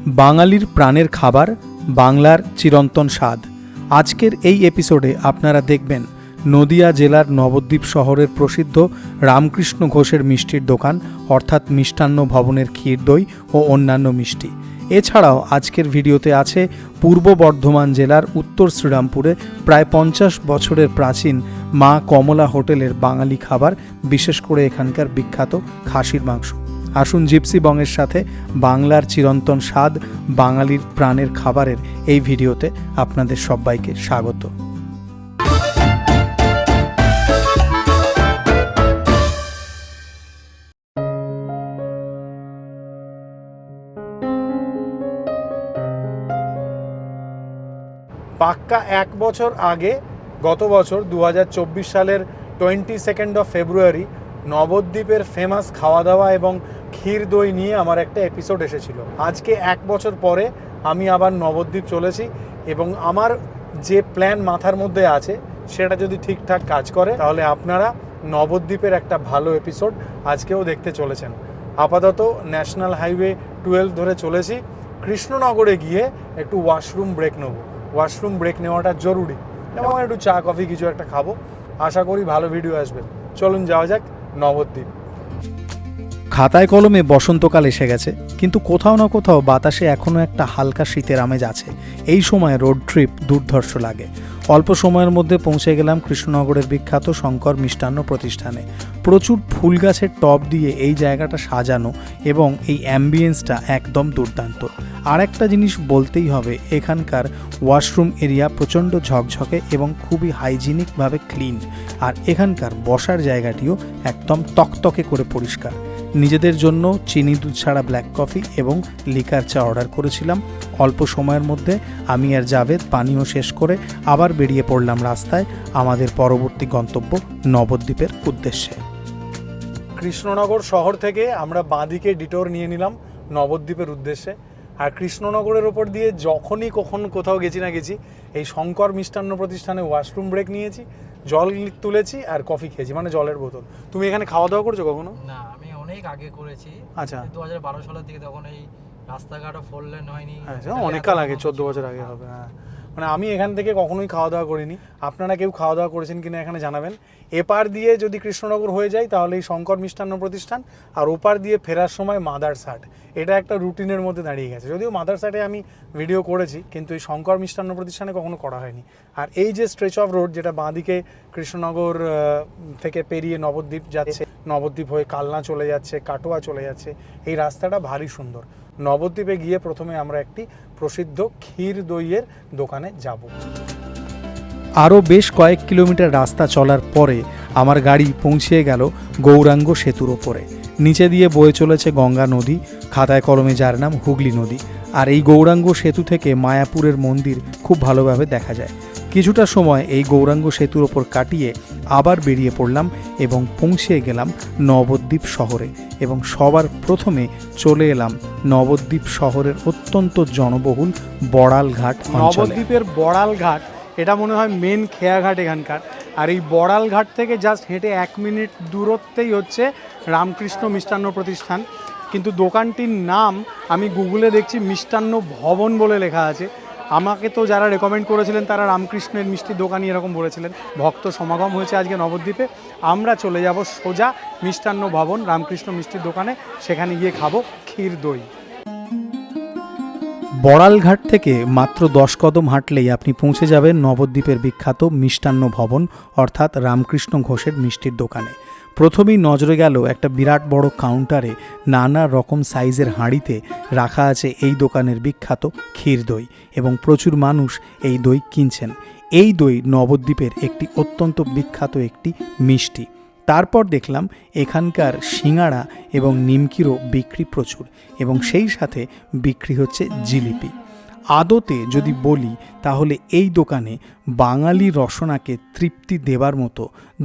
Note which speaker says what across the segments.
Speaker 1: বাঙালির প্রাণের খাবার, বাংলার চিরন্তন স্বাদ। আজকের এই এপিসোডে আপনারা দেখবেন নদিয়া জেলার নবদ্বীপ শহরের প্রসিদ্ধ রামকৃষ্ণ ঘোষের মিষ্টির দোকান অর্থাৎ মিষ্টান্ন ভবনের ক্ষীর দই ও অন্যান্য মিষ্টি। এছাড়াও আজকের ভিডিওতে আছে পূর্ব বর্ধমান জেলার উত্তর শ্রীরামপুরে প্রায় 50 বছরের প্রাচীন মা কমলা হোটেলের বাঙালি খাবার, বিশেষ করে এখানকার বিখ্যাত খাসির মাংস। আসুন জিপসি বংয়ের সাথে বাংলার চিরন্তন স্বাদ, বাঙালির প্রাণের খাবারের এই ভিডিওতে আপনাদের সবাইকে স্বাগত। পাক্কা 1 বছর আগে, গত বছর 2024 সালের 22 ফেব্রুয়ারি নবদ্বীপের ফেমাস খাওয়া দাওয়া এবং ক্ষীর দই নিয়ে আমার একটা এপিসোড এসেছিল। আজকে 1 বছর পরে আমি আবার নবদ্বীপ চলেছি এবং আমার যে প্ল্যান মাথার মধ্যে আছে সেটা যদি ঠিকঠাক কাজ করে তাহলে আপনারা নবদ্বীপের একটা ভালো এপিসোড আজকেও দেখতে চলেছেন। আপাতত ন্যাশনাল হাইওয়ে 12 ধরে চলেছি। কৃষ্ণনগরে গিয়ে একটু ওয়াশরুম ব্রেক নেব। ওয়াশরুম ব্রেক নেওয়াটা জরুরি এবং একটু চা কফি কিছু একটা খাবো। আশা করি ভালো ভিডিও আসবে। চলুন যাওয়া যাক নবদ্বীপ। খাতায় কলমে বসন্তকাল এসে গেছে, কিন্তু কোথাও না কোথাও বাতাসে এখনও একটা হালকা শীতের আমেজ আছে। এই সময় রোড ট্রিপ দুর্ধর্ষ লাগে। অল্প সময়ের মধ্যে পৌঁছে গেলাম কৃষ্ণনগরের বিখ্যাত শঙ্কর মিষ্টান্ন প্রতিষ্ঠানে। প্রচুর ফুল গাছের টব দিয়ে এই জায়গাটা সাজানো এবং এই অ্যাম্বিয়েন্সটা একদম দুর্দান্ত। আর একটা জিনিস বলতেই হবে, এখানকার ওয়াশরুম এরিয়া প্রচণ্ড ঝকঝকে এবং খুবই হাইজিনিকভাবে ক্লিন। আর এখানকার বসার জায়গাটিও একদম তকতকে করে পরিষ্কার। নিজেদের জন্য চিনি দুধ ছাড়া ব্ল্যাক কফি এবং লিকার চা অর্ডার করেছিলাম। অল্প সময়ের মধ্যে আমি আর জাভেদ পানীয় শেষ করে আবার বেরিয়ে পড়লাম রাস্তায় আমাদের পরবর্তী গন্তব্য নবদ্বীপের উদ্দেশ্যে। কৃষ্ণনগর শহর থেকে আমরা বাঁদিকে ডিটোর নিয়ে নিলাম নবদ্বীপের উদ্দেশ্যে। আর কৃষ্ণনগরের ওপর দিয়ে যখনই কোথাও গেছি না গেছি, এই শঙ্কর মিষ্টান্ন প্রতিষ্ঠানে ওয়াশরুম ব্রেক নিয়েছি, জল তুলেছি আর কফি খেয়েছি, মানে জলের বোতল। তুমি এখানে খাওয়া দাওয়া করছো কখনো?
Speaker 2: না, আমি অনেক আগে করেছি।
Speaker 1: আচ্ছা,
Speaker 2: 2012 সালের দিকে, তখন এই রাস্তাঘাটও 4 লেন হয়নি।
Speaker 1: অনেক কাল আগে, 14 বছর আগে হবে। হ্যাঁ, মানে আমি এখান থেকে কখনোই খাওয়া দাওয়া করিনি। আপনারা কেউ খাওয়া দাওয়া করেছেন কিনা এখানে জানাবেন। এপার দিয়ে যদি কৃষ্ণনগর হয়ে যায় তাহলে এই শঙ্কর মিষ্টান্ন প্রতিষ্ঠান, আর ওপার দিয়ে ফেরার সময় মাদারসাট। এটা একটা রুটিনের মধ্যে দাঁড়িয়ে গেছে। যদিও মাদারসাটে আমি ভিডিও করেছি, কিন্তু এই শঙ্কর মিষ্টান্ন প্রতিষ্ঠানে কখনো করা হয়নি। আর এই যে স্ট্রেচ অফ রোড, যেটা বাঁদিকে কৃষ্ণনগর থেকে পেরিয়ে নবদ্বীপ যাচ্ছে, নবদ্বীপ হয়ে কালনা চলে যাচ্ছে, কাটোয়া চলে যাচ্ছে, এই রাস্তাটা ভারী সুন্দর। নবদ্বীপে গিয়ে প্রথমে আমরা একটি প্রসিদ্ধ ক্ষীর দইয়ের দোকানে যাব। আরও বেশ কয়েক কিলোমিটার রাস্তা চলার পরে আমার গাড়ি পৌঁছে গেল গৌরাঙ্গ সেতুর ওপরে। নিচে দিয়ে বয়ে চলেছে গঙ্গা নদী, খাতায় কলমে যার নাম হুগলি নদী। আর এই গৌরাঙ্গ সেতু থেকে মায়াপুরের মন্দির খুব ভালোভাবে দেখা যায়। কিছুটা সময় এই গৌরাঙ্গ সেতুর ওপর কাটিয়ে আবার বেরিয়ে পড়লাম এবং পৌঁছে গেলাম নবদ্বীপ শহরে। এবং সবার প্রথমে চলে এলাম নবদ্বীপ শহরের অত্যন্ত জনবহুল বড়ালঘাট অঞ্চলে। নবদ্বীপের বড়ালঘাট, এটা মনে হয় মেন খেয়াঘাট এখানকার। আর এই বড়ালঘাট থেকে জাস্ট হেঁটে 1 মিনিট দূরত্বেই হচ্ছে রামকৃষ্ণ মিষ্টান্ন প্রতিষ্ঠান। কিন্তু দোকানটির নাম আমি গুগলে দেখছি মিষ্টান্ন ভবন বলে লেখা আছে। আমাকে তো যারা রেকমেন্ড করেছিলেন তারা রামকৃষ্ণের মিষ্টির দোকানই এরকম বলেছিলেন। ভক্ত সমাগম হয়েছে আজকে নবদ্বীপে। আমরা চলে যাব সোজা মিষ্টান্ন ভবন রামকৃষ্ণ মিষ্টির দোকানে, সেখানে গিয়ে খাবো ক্ষীর দই। বড়ালঘাট থেকে মাত্র 10 কদম হাঁটলেই আপনি পৌঁছে যাবেন নবদ্বীপের বিখ্যাত মিষ্টান্ন ভবন অর্থাৎ রামকৃষ্ণ ঘোষের মিষ্টির দোকানে। প্রথমেই নজরে গেল একটা বিরাট বড় কাউন্টারে নানা রকম সাইজের হাঁড়িতে রাখা আছে এই দোকানের বিখ্যাত ক্ষীর দই, এবং প্রচুর মানুষ এই দই কিনছেন। এই দই নবদ্বীপের একটি অত্যন্ত বিখ্যাত একটি মিষ্টি। তারপর দেখলাম এখানকার সিঙাড়া এবং নিমকিরও বিক্রি প্রচুর, এবং সেই সাথে বিক্রি হচ্ছে জিলিপি। আদতে যদি বলি তাহলে এই দোকানে বাঙালি রসনাকে তৃপ্তি দেবার মতো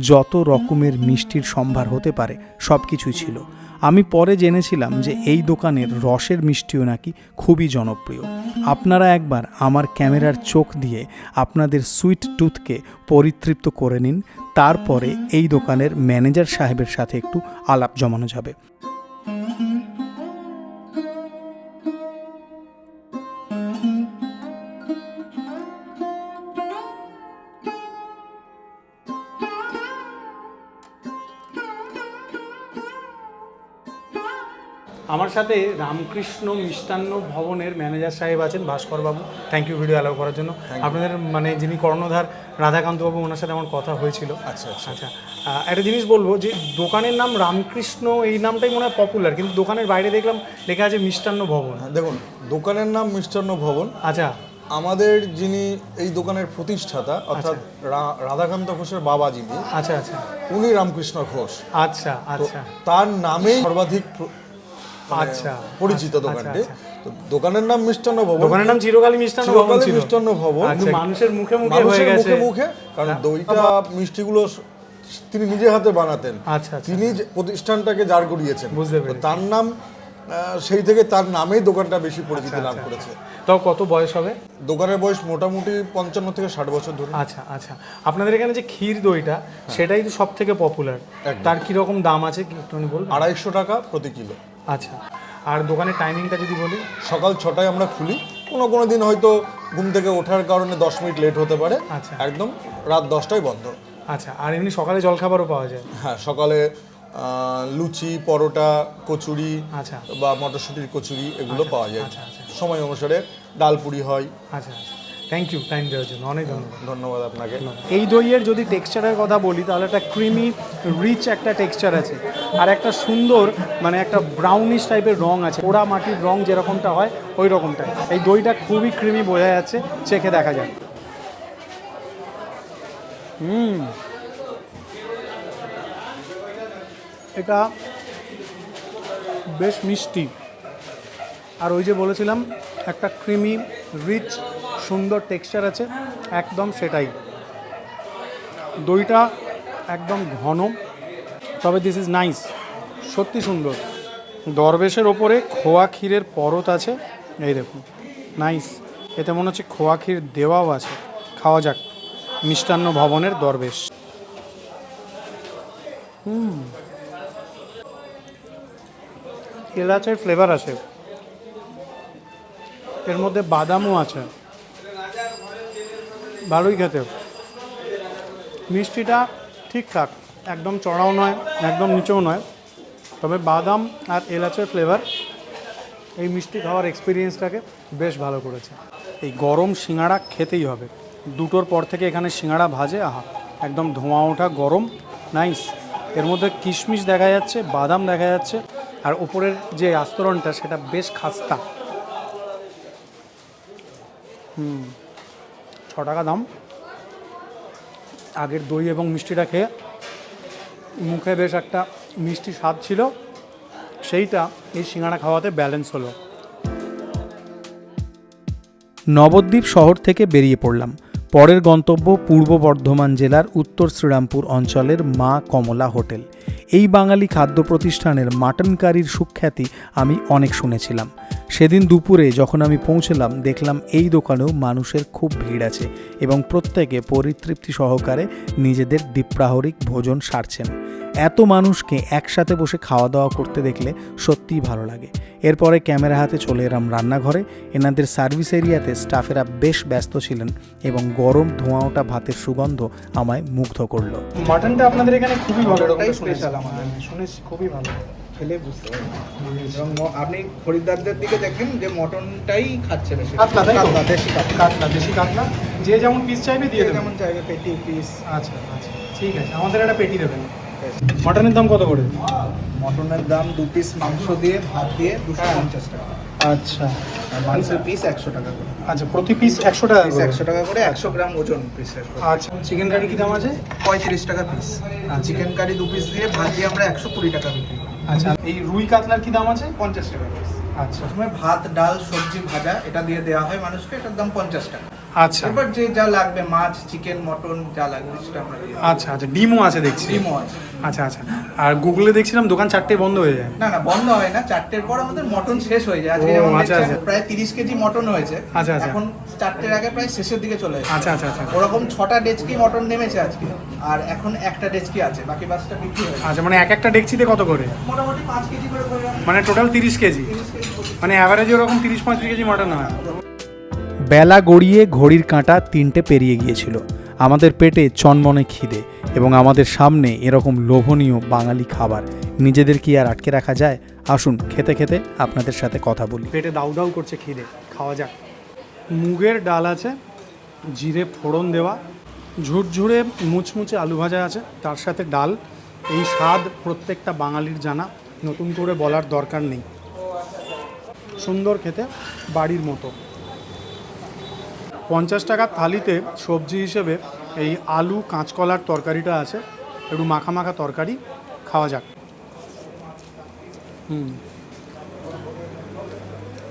Speaker 1: যত রকমের মিষ্টির সম্ভার হতে পারে সব কিছুই ছিল। আমি পরে জেনেছিলাম যে এই দোকানের রসের মিষ্টিও নাকি খুবই জনপ্রিয়। আপনারা একবার আমার ক্যামেরার চোখ দিয়ে আপনাদের সুইট টুথকে পরিতৃপ্ত করে নিন, তারপরে এই দোকানের ম্যানেজার সাহেবের সাথে একটু আলাপ জমানো যাবে। আমার সাথে রামকৃষ্ণ মিষ্টান্ন ভবনের ম্যানেজার সাহেব আছেন, ভাস্করবাবু। থ্যাংক ইউ ভিডিও অ্যালাউ করার জন্য। আপনাদের মানে যিনি কর্ণধার রাধাকান্তবাবু, ওনার সাথে আমার কথা হয়েছিল।
Speaker 3: আচ্ছা আচ্ছা
Speaker 1: আচ্ছা, একটা জিনিস বলবো যে দোকানের নাম রামকৃষ্ণ, এই নামটাই মনে হয় পপুলার, কিন্তু দোকানের বাইরে দেখলাম লেখা আছে মিষ্টান্ন ভবন।
Speaker 3: দেখুন, দোকানের নাম মিষ্টান্ন ভবন।
Speaker 1: আচ্ছা,
Speaker 3: আমাদের যিনি এই দোকানের প্রতিষ্ঠাতা অর্থাৎ রাধাকান্ত ঘোষের বাবা যিনি,
Speaker 1: আচ্ছা আচ্ছা
Speaker 3: উনি রামকৃষ্ণ ঘোষ।
Speaker 1: আচ্ছা আচ্ছা
Speaker 3: তার নামেই সর্বাধিক
Speaker 1: আচ্ছা
Speaker 3: পরিচিত দোকানটি। তো দোকানের নাম মিষ্টান্ন ভবন,
Speaker 1: দোকানের নাম চিরকালই মিষ্টান্ন ভবন
Speaker 3: চিরকালই
Speaker 1: ছিল।
Speaker 3: মিষ্টান্ন ভবন।
Speaker 1: আচ্ছা, মানুষের মুখে মুখে হয়ে
Speaker 3: মানুষের
Speaker 1: গেছে।
Speaker 3: মুখে মুখে, কারণ দইটা মিষ্টিগুলো তিনি নিজে হাতে বানাতেন।
Speaker 1: আচ্ছা আচ্ছা,
Speaker 3: তিনি যে প্রতিষ্ঠানটাকে জার করিয়েছেন,
Speaker 1: বুঝতে
Speaker 3: তো
Speaker 1: পেরেছি।
Speaker 3: তার নাম সেই থেকে তার নামেই দোকানটা বেশি পরিচিতি লাভ
Speaker 1: আচ্ছা,
Speaker 3: করেছে।
Speaker 1: তাও কত বয়স হবে?
Speaker 3: দোকানের বয়স মোটামুটি 55 থেকে 60 বছর ধরে।
Speaker 1: আচ্ছা আচ্ছা, আপনাদের এখানে যে ক্ষীর দইটা সেটাই তো সব থেকে পপুলার।
Speaker 3: একদম।
Speaker 1: তার কিরকম দাম আছে কি একটু বলবেন?
Speaker 3: 250 টাকা প্রতি কিলো।
Speaker 1: আচ্ছা, আর দোকানের টাইমিংটা যদি বলি?
Speaker 3: সকাল 6টায় আমরা খুলি, কোনো দিন হয়তো ঘুম থেকে ওঠার কারণে 10 মিনিট লেট হতে পারে।
Speaker 1: আচ্ছা।
Speaker 3: একদম রাত 10টায় বন্ধ।
Speaker 1: আচ্ছা, আর এমনি সকালে জলখাবারও পাওয়া যায়?
Speaker 3: হ্যাঁ, সকালে লুচি, পরোটা, কচুরি
Speaker 1: আচ্ছা
Speaker 3: বা মটরশুঁটির কচুরি এগুলো পাওয়া যায়।
Speaker 1: আচ্ছা আচ্ছা
Speaker 3: সময় অনুসারে ডাল পুরি হয়।
Speaker 1: আচ্ছা আচ্ছা, থ্যাংক ইউ টাইম দেওয়ার জন্য, অনেক ধন্যবাদ।
Speaker 3: ধন্যবাদ আপনাকে।
Speaker 1: এই দইয়ের যদি টেক্সচারের কথা বলি তাহলে একটা ক্রিমি রিচ একটা টেক্সচার আছে, আর একটা সুন্দর মানে একটা ব্রাউনিশ টাইপের রং আছে, পোড়া মাটির রং যেরকমটা হয় ওই রকমটাই। এই দইটা খুবই ক্রিমি, বোঝা যাচ্ছে, চেখে দেখা যাক। এটা বেশ মিষ্টি, আর ওই যে বলেছিলাম একটা ক্রিমি রিচ সুন্দর টেক্সচার আছে, একদম সেটাই। দইটা একদম ঘন, তবে দিস ইজ নাইস, সত্যি সুন্দর। দরবেশের ওপরে খোয়া ক্ষীরের পরত আছে, এই দেখুন, নাইস। এতে মনে হচ্ছে খোয়া ক্ষীর দেওয়াও আছে। খাওয়া যাক মিষ্টান্ন ভবনের দরবেশ। এলাচের ফ্লেভার আছে, এর মধ্যে বাদামও আছে, ভালোই খেতে। মিষ্টিটা ঠিকঠাক, একদম চড়াও নয়, একদম নিচেও নয়, তবে বাদাম আর এলাচের ফ্লেভার এই মিষ্টি খাওয়ার এক্সপিরিয়েন্সটাকে বেশ ভালো করেছে। এই গরম সিঙাড়া খেতেই হবে, 2টোর পর থেকে এখানে সিঙাড়া ভাজে, আহা, একদম ধোঁয়া ওঠা গরম, নাইস। এর মধ্যে কিশমিশ দেখা যাচ্ছে, বাদাম দেখা যাচ্ছে, আর উপরের যে আস্তরণটা সেটা বেশ খাস্তা। 6 টাকা দাম। আগের দই এবং মিষ্টিটা খেয়ে মুখে বেশ একটা মিষ্টি স্বাদ ছিল, সেইটা এই সিঙ্গাড়া খাওয়াতে ব্যালেন্স হলো। নবদ্বীপ শহর থেকে বেরিয়ে পড়লাম। পরের গন্তব্য পূর্ব বর্ধমান জেলার উত্তর শ্রীরামপুর অঞ্চলের মা কমলা হোটেল। এই বাঙালি খাদ্য প্রতিষ্ঠানের মাটন কারির সুখ্যাতি আমি অনেক শুনেছিলাম। সেদিন দুপুরে যখন আমি পৌঁছলাম দেখলাম এই দোকানেও মানুষের খুব ভিড় আছে এবং প্রত্যেকে পরিতৃপ্তি সহকারে নিজেদের দ্বীপ্রাহরিক ভোজন সারছেন। এত মানুষকে একসাথে বসে খাওয়া দাওয়া করতে দেখলে সত্যিই ভালো লাগে। এরপরে ক্যামেরা হাতে চলে এলাম রান্নাঘরে। এনাদের সার্ভিস এরিয়াতে স্টাফেরা বেশ ব্যস্ত ছিলেন এবং গরম ধোঁয়া ওঠা ভাতের সুগন্ধ আমায় মুগ্ধ করলো। মাটনটা আপনাদের এখানে খুবই ভালো,
Speaker 4: স্পেশাল আমাদের
Speaker 1: শুনেছি খুবই ভালো,
Speaker 4: খেলে বুঝতে পারবেন। এবং আপনি খরিদ্দারদের দিকে দেখবেন যে মটনটাই খাচ্ছে বেশি,
Speaker 1: কাতলা, তাই তো?
Speaker 4: কাতলা, দেশি কাতলা।
Speaker 1: কাতলা, দেশি কাতলা, যে যেমন পিস চাইবে দিয়ে দেবেন।
Speaker 4: যেমন চাইবে পেটি পিস।
Speaker 1: আচ্ছা আচ্ছা, ঠিক আছে, আমাদের একটা পেটি দেবেন। মটনের দাম কত করে?
Speaker 4: মটনের দাম 2 পিস মাংস দিয়ে ভাত দিয়ে 250 টাকা,
Speaker 1: আচ্ছা
Speaker 4: আর মাংসের পিস 100 টাকা করে।
Speaker 1: আচ্ছা, প্রতি পিস 100 টাকা
Speaker 4: পিস
Speaker 1: করে?
Speaker 4: 100 টাকা করে, 100 গ্রাম ওজন পিসের।
Speaker 1: আচ্ছা, চিকেন কারি কি দাম আছে?
Speaker 4: 35 টাকা পিস। আর চিকেন কারি 2 পিস দিয়ে ভাত দিয়ে আমরা 120 টাকা বিক্রি করি।
Speaker 1: আচ্ছা, এই রুই কাতলার কি দাম আছে?
Speaker 4: 50 টাকা পিস।
Speaker 1: আচ্ছা
Speaker 4: প্রথমে ভাত, ডাল, সবজি, ভাজা এটা দিয়ে দেওয়া হয় মানুষকে, এটার দাম 50 টাকা।
Speaker 1: আচ্ছা
Speaker 4: এবার যে যা লাগবে, মাছ, চিকেন, মটন যা লাগবে সেটা আমরা দিয়ে দিই।
Speaker 1: আচ্ছা আচ্ছা, ডিমও আছে দেখছি।
Speaker 4: ডিমও আছে।
Speaker 1: আচ্ছা আচ্ছা, আর গুগলে দেখছিলাম দোকান 4টে বন্ধ হয়ে যায়।
Speaker 4: না না, বন্ধ হয় না, 4টের পর আমাদের মটন শেষ হয়ে যায়। আজকে যেমন
Speaker 1: আচ্ছা,
Speaker 4: দেখছেন,
Speaker 1: আচ্ছা।
Speaker 4: প্রায় 30 কেজি মটন হয়েছে।
Speaker 1: আচ্ছা, আচ্ছা।
Speaker 4: এখন 4টের আগে প্রায় শেষের দিকে চলে এসেছে।
Speaker 1: আচ্ছা আচ্ছা আচ্ছা
Speaker 4: ওরকম 6টা ডেচকি মটন নেমেছে আজকে, আর এখন একটা ডেচকি আছে, বাকি 5টা বিক্রি হয়েছে।
Speaker 1: আচ্ছা, মানে একটা ডেকচিতে কত করে?
Speaker 4: মোটামুটি 5 কেজি করে করে আমরা
Speaker 1: মানে টোটাল 30 কেজি,
Speaker 4: 30 কেজি প্রতি-
Speaker 1: মানে অ্যাভারেজে ওরকম 30-35 কেজি মটন হয়। বেলা গড়িয়ে ঘড়ির কাঁটা 3টে পেরিয়ে গিয়েছিল। আমাদের পেটে চনমনে খিদে এবং আমাদের সামনে এরকম লোভনীয় বাঙালি খাবার, নিজেদের কি আর আটকে রাখা যায়? আসুন খেতে খেতে আপনাদের সাথে কথা বলি। পেটে দাউ দাউ করছে খিদে, খাওয়া যাক। মুগের ডাল আছে, জিরে ফোড়ন দেওয়া, ঝুরঝুরে মুচমুচে আলু ভাজা আছে, তার সাথে ডাল। এই স্বাদ প্রত্যেকটা বাঙালির জানা, নতুন করে বলার দরকার নেই। সুন্দর খেতে, বাড়ির মতো। 50 টাকার থালিতে সবজি হিসেবে এই আলু কাঁচকলার তরকারিটা আছে, একটু মাখা মাখা তরকারি, খাওয়া যাক।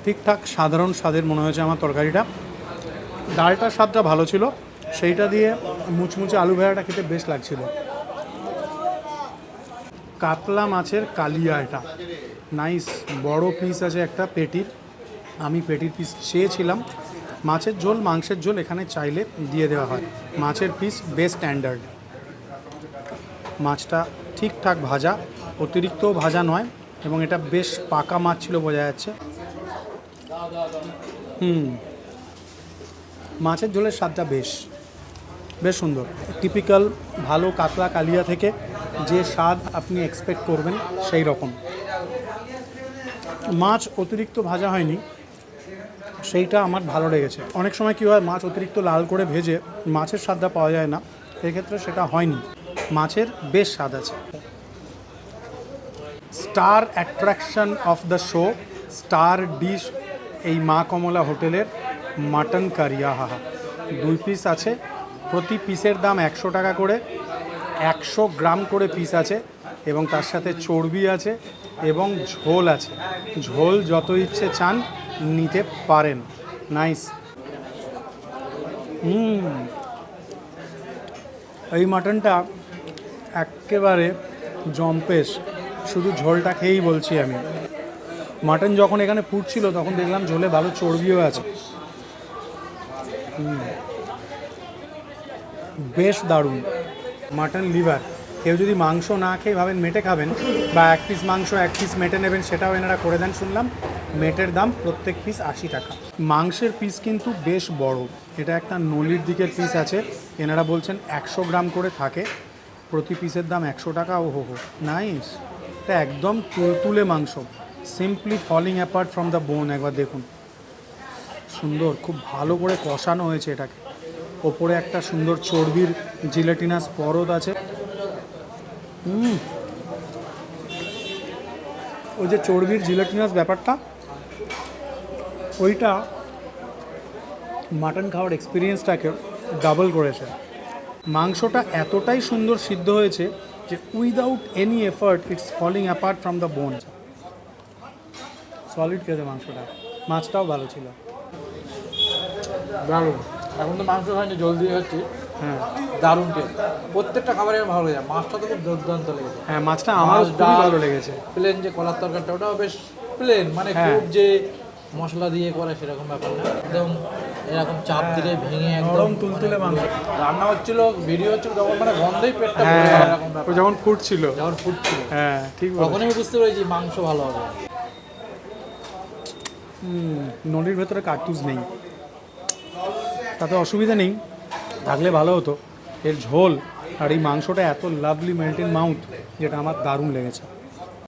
Speaker 1: ঠিকঠাক সাধারণ স্বাদের মনে হয়েছে আমার তরকারিটা। ডালটার স্বাদটা ভালো ছিল, সেইটা দিয়ে মুচমুচে আলু ভাজাটা খেতে বেশ লাগছিল। কাতলা মাছের কালিয়া, এটা নাইস, বড় পিস আছে একটা পেটির। আমি পেটির পিস চেয়েছিলাম। মাছের ঝোল, মাংসের ঝোল এখানে চাইলে দিয়ে দেওয়া হয়। মাছের পিস বেশ স্ট্যান্ডার্ড। মাছটা ঠিকঠাক ভাজা, অতিরিক্ত ভাজা নয়, এবং এটা বেশ পাকা মাছ ছিল বোঝা যাচ্ছে। মাছের ঝোলের স্বাদটা বেশ সুন্দর। টিপিক্যাল ভালো কাতলা কালিয়া থেকে যে স্বাদ আপনি এক্সপেক্ট করবেন সেই রকম। মাছ অতিরিক্ত ভাজা হয়নি, সেইটা আমার ভালো লেগেছে। অনেক সময় কী হয়, মাছ অতিরিক্ত লাল করে ভেজে মাছের স্বাদটা পাওয়া যায় না, এক্ষেত্রে সেটা হয়নি। মাছের বেশ স্বাদ আছে। Star attraction of the show, star dish এই মা কমলা হোটেলের মাটন কারি। আহা, 2 পিস আছে, প্রতি পিসের দাম 100 টাকা করে। 100 গ্রাম করে পিস আছে, এবং তার সাথে চর্বি আছে এবং ঝোল আছে। ঝোল যত ইচ্ছে চান নিতে পারেন। নাইস। এই মাটনটা একেবারে জম্পেশ, শুধু ঝোলটা খেয়েই বলছি আমি। মাটন যখন এখানে ফুটছিল তখন দেখলাম ঝোলে ভালো চর্বিও আছে। বেশ দারুণ। মাটন লিভার, কেউ যদি মাংস না খেয়ে ভাবেন মেটে খাবেন, বা 1 পিস মাংস 1 পিস মেটে নেবেন, সেটাও এনারা করে দেন শুনলাম। মেটের দাম প্রত্যেক পিস 80 টাকা। মাংসের পিস কিন্তু বেশ বড়, এটা একটা নলির দিকের পিস আছে। এনারা বলছেন 100 গ্রাম করে থাকে, প্রতি পিসের দাম 100 টাকা। ও হো, নাইস। এটা একদম তুলতুলে মাংস, simply falling apart from the bone. একবার দেখুন, সুন্দর, খুব ভালো করে কষানো হয়েছে এটাকে। ওপরে একটা সুন্দর চর্বির জিলেটিনাস পরত আছে। ওই যে চর্বির জিলেটিনাস ব্যাপারটা, ওইটা মাটন খাওয়ার এক্সপিরিয়েন্সটাকে ডাবল করেছে। মাংসটা এতটাই সুন্দর সিদ্ধ হয়েছে যে without any effort it's falling apart from the bone. Solid খেতে মাংসটা। মাছটাও ভালো ছিল।
Speaker 2: দারুণ। এখন তো মাংস খাইনি, জল দিয়ে খাচ্ছি।
Speaker 1: হ্যাঁ,
Speaker 2: দারুণ টেস্ট। প্রত্যেকটা খাবারই আমার ভালো লেগেছে। মাছটা তো খুব দুর্দান্ত লেগেছে।
Speaker 1: হ্যাঁ, মাছটা আমারও খুবই ভালো লেগেছে।
Speaker 2: প্লেন যে কলার তরকারিটা, ওটাও বেশ প্লেন, মানে
Speaker 1: হ্যাঁ।
Speaker 2: খুব যে মশলা দিয়ে করে সেরকম ব্যাপার না, একদম এরকম চাপ দিলে ভেঙে একদম
Speaker 1: নরম তুলতুলে মাংস।
Speaker 2: রান্না হচ্ছিল, ভিডিও হচ্ছিল, তখন মানে গন্ধেই পেটটা ভরে
Speaker 1: হ্যাঁ,
Speaker 2: যায় এরকম ব্যাপার।
Speaker 1: ও যখন ফুটছিল,
Speaker 2: যখন ফুটছিল
Speaker 1: হ্যাঁ ঠিক বলেছো।
Speaker 2: তখনই আমি বুঝতে পেরেছি মাংস ভালো হবে।
Speaker 1: নলির ভেতরে কার্তুজ নেই, তাতে অসুবিধা নেই, থাকলে ভালো হতো। এর ঝোল আর এই মাংসটা এত লাভলি মেল্ট ইন মাউথ, যেটা আমার দারুণ লেগেছে।